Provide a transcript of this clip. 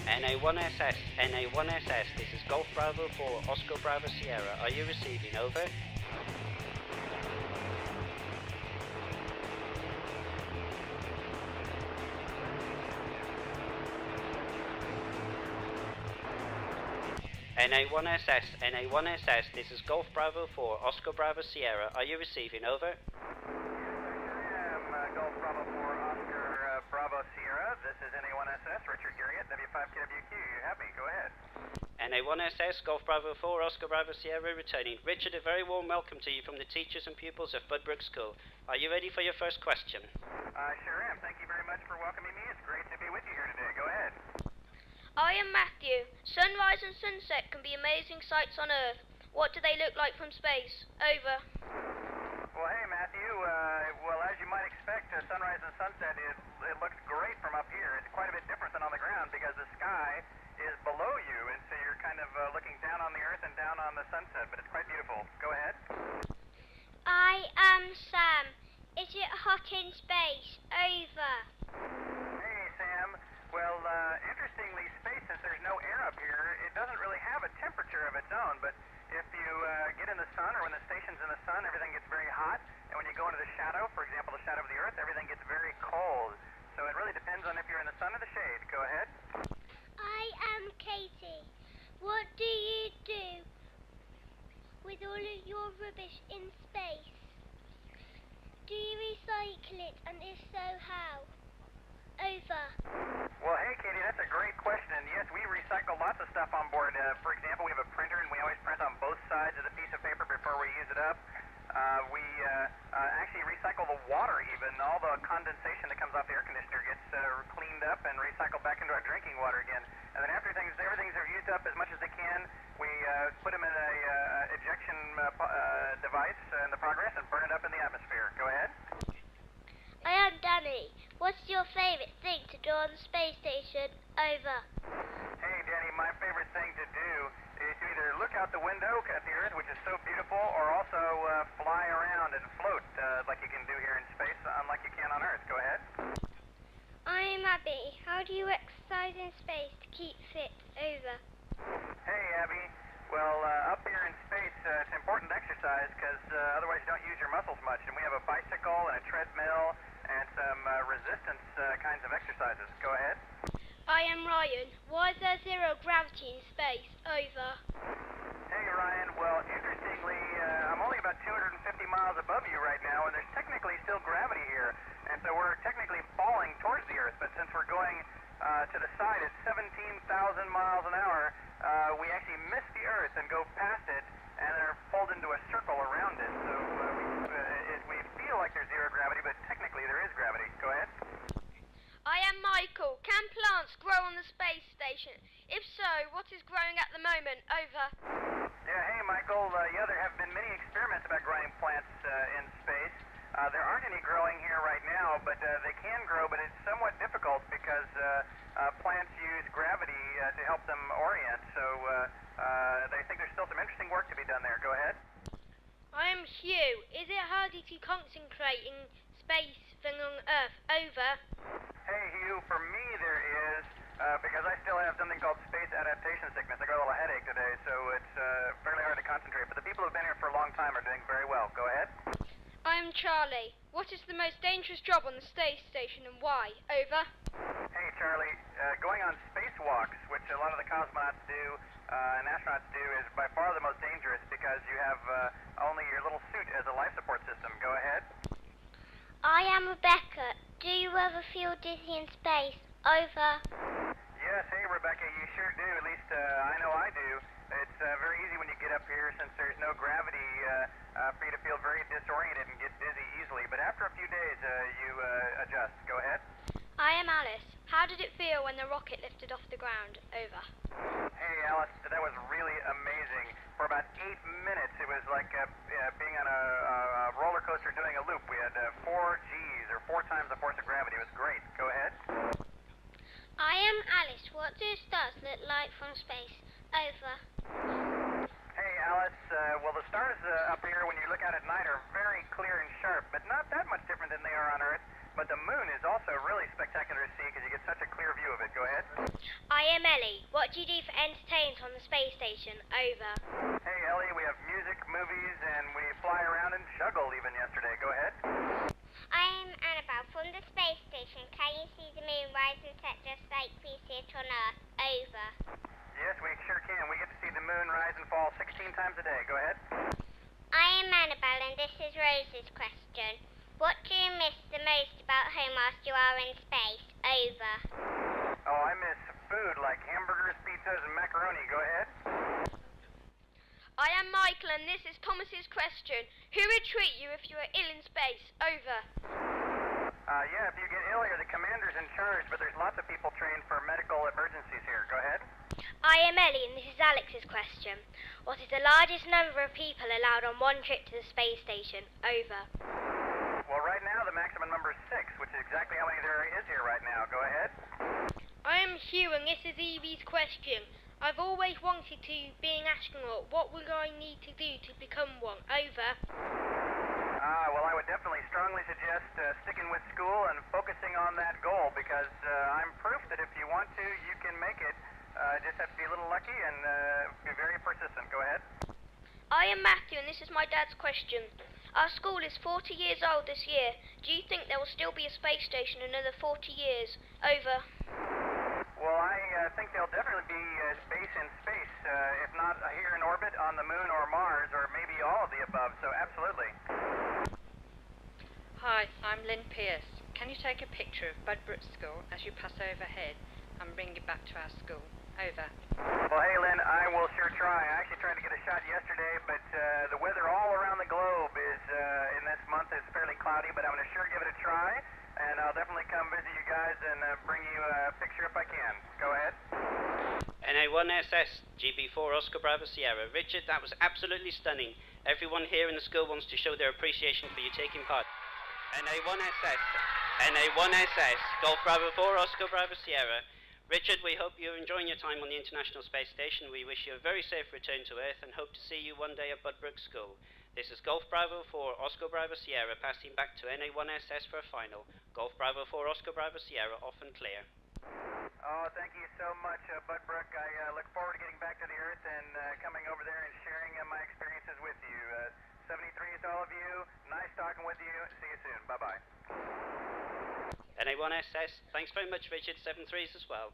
NA1SS, NA1SS, this is Golf Bravo 4, Oscar Bravo Sierra. Are you receiving? Over. NA1SS, NA1SS, this is Golf Bravo 4, Oscar Bravo Sierra. Are you receiving? Over. Golf Bravo 4, Oscar Bravo Sierra. This is NA1SS, Richard Garriott, W5KWQ. You have me? Go ahead. NA1SS, Golf Bravo 4, Oscar Bravo Sierra returning. Richard, a very warm welcome to you from the teachers and pupils of Budbrook School. Are you ready for your first question? Sure am. Thank you very much for welcoming me. It's great to be with you here today. Go ahead. I am Matthew. Sunrise and sunset can be amazing sights on Earth. What do they look like from space? Over. Well, hey, Matthew. Well, as you might expect, sunrise and sunset, it looks great from up here. It's quite a bit different than on the ground because the sky is below you, and so you're kind of looking down on the Earth and down on the sunset, but it's quite beautiful. Go ahead. I am Sam. Is it hot in space? Over. Hey, Sam. Well, interestingly, space, since there's no air up here, it doesn't really have a temperature of its own, but if you get in the sun, or when the station's in the sun, everything gets very hot, and when you go into the shadow, for example, the shadow of the Earth, everything gets very cold. So it really depends on if you're in the sun or the shade. Go ahead. I am Katie. What do you do with all of your rubbish in space? Do you recycle it, and if so, how? Over. Well, hey, Katie, that's a great question. Yes, we recycle lots of stuff on board. For example, we have a printer, and we always print on both sides of the piece of paper before we use it up. We actually recycle the water even. All the condensation that comes off the air conditioner gets cleaned up and recycled back into our drinking water again. And then after everything's used up as much as they can, we put them in a ejection device in the progress and burn it up in the atmosphere. Go ahead. I am Danny. What's your favourite thing to do on the space station? Over. Hey, Danny, my favorite thing to do is to either look out the window at the Earth, which is so beautiful, or also fly around and float like you can do here in space, unlike you can on Earth. Go ahead. I am Abby. How do you exercise in space to keep fit? Over. Hey, Abby. Well, up here in space, it's important to exercise because otherwise you don't use your muscles much. And we have a bicycle and a treadmill and some resistance kinds of exercises. Go ahead. I am Ryan. Why is there zero gravity in space? Over. Hey, Ryan. Well, interestingly, I'm only about 250 miles above you right now, and there's technically still gravity here. And so we're technically falling towards the Earth, but since we're going to the side at 17,000 miles an hour, we actually miss the Earth and go past it, and are pulled into a circle around it. So we feel like there's zero gravity, but technically there is gravity. Go ahead. I am Michael. Can plants grow on the space station? If so, what is growing at the moment? Over. Yeah, hey, Michael. Yeah, there have been many experiments about growing plants in space. There aren't any growing here right now, but they can grow, but it's somewhat difficult because plants use gravity to help them orient, so they think there's still some interesting work to be done there. Go ahead. I am Hugh. Is it harder to concentrate in space than on Earth? Over. Hey, Hugh, for me there is, because I still have something called space adaptation sickness. I got a little headache today, so it's fairly hard to concentrate, but the people who've been here for a long time are doing very well. Go ahead. I am Charlie. What is the most dangerous job on the space station and why? Over. Hey, Charlie. Going on spacewalks, which a lot of the cosmonauts do and astronauts do, is by far the most dangerous because you have only your little suit as a life support system. Go ahead. I am Rebecca. Do you ever feel dizzy in space? Over. Yes, hey, Rebecca, you sure do. At least I know I do. It's very easy when you get up here since there's no gravity for you to feel very disoriented and get dizzy easily. But after a few days, you adjust. Go ahead. I am Alice. How did it feel when the rocket lifted off the ground? Over. Hey, Alice, that was really amazing. For about 8 minutes, it was like being on a roller coaster doing a loop. We had 4 Gs, or 4 times the force of gravity. It was great. Go ahead. I am Alice. What do stars look like from space? Over. Hey, Alice. Well, the stars up here, when you look out at night, are very clear and sharp, but not that much different than they are on Earth. But the moon is also really spectacular to see because you get such a clear view of it. Go ahead. I I am Ellie. What do you do for entertainment on the space station? Over. Hey Ellie, we have music, movies, and we fly around and juggle even yesterday. Go ahead. I am Annabelle from the space station. Can you see the moon rise and set just like we see it on Earth? Over. Yes, we sure can. We get to see the moon rise and fall 16 times a day. Go ahead. I am Annabelle and this is Rose's question. What do you miss the most about home whilst you are in space? Over. Oh, I miss food like hamburgers, pizzas, and macaroni. Go ahead. I am Michael and this is Thomas's question. Who would treat you if you were ill in space? Over. Yeah, if you get ill, you're the commander's in charge, but there's lots of people trained for medical emergencies here. Go ahead. I am Ellie and this is Alex's question. What is the largest number of people allowed on one trip to the space station? Over. Well, right now the maximum number is 6, which is exactly how many there is here right now. Go ahead. I am Hugh and this is Evie's question. I've always wanted to be an astronaut. What will I need to do to become one? Over. Well, I would definitely strongly suggest sticking with school and focusing on that goal because I'm proof that if you want to, you can make it. Just have to be a little lucky and be very persistent. Go ahead. I am Matthew and this is my dad's question. Our school is 40 years old this year. Do you think there will still be a space station in another 40 years? Over. Well, I think there'll definitely be space in space, if not here in orbit on the moon or Mars, or maybe all of the above, so absolutely. Hi, I'm Lynn Pierce. Can you take a picture of Budbrook School as you pass overhead and bring it back to our school? Over. Well, hey, Lynn, I will sure try. I actually tried to get a shot yesterday, but the weather all around the globe is, in this month, is fairly cloudy, but I'm going to sure give it a try, and I'll definitely come visit you guys and bring you a picture if I can. Go ahead. NA1SS, GB4 Oscar Bravo Sierra. Richard, that was absolutely stunning. Everyone here in the school wants to show their appreciation for you taking part. NA1SS, Golf Bravo 4 Oscar Bravo Sierra. Richard, we hope you're enjoying your time on the International Space Station. We wish you a very safe return to Earth and hope to see you one day at Budbrook School. This is Golf Bravo 4 Oscar Bravo Sierra passing back to NA1SS for a final. Golf Bravo 4 Oscar Bravo Sierra off and clear. Oh, thank you so much, Budbrook. I look forward to getting back to the Earth and coming over there and sharing my experiences with you. 73 is all of you. Nice talking with you. See you soon. Bye-bye. NA1SS, thanks very much, Richard. 73s as well.